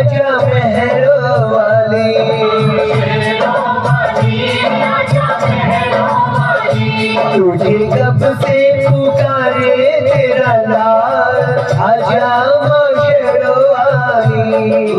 आजा महरों वाली, तुझे कब से पुकारे तेरा लाल, आजा महरों वाली।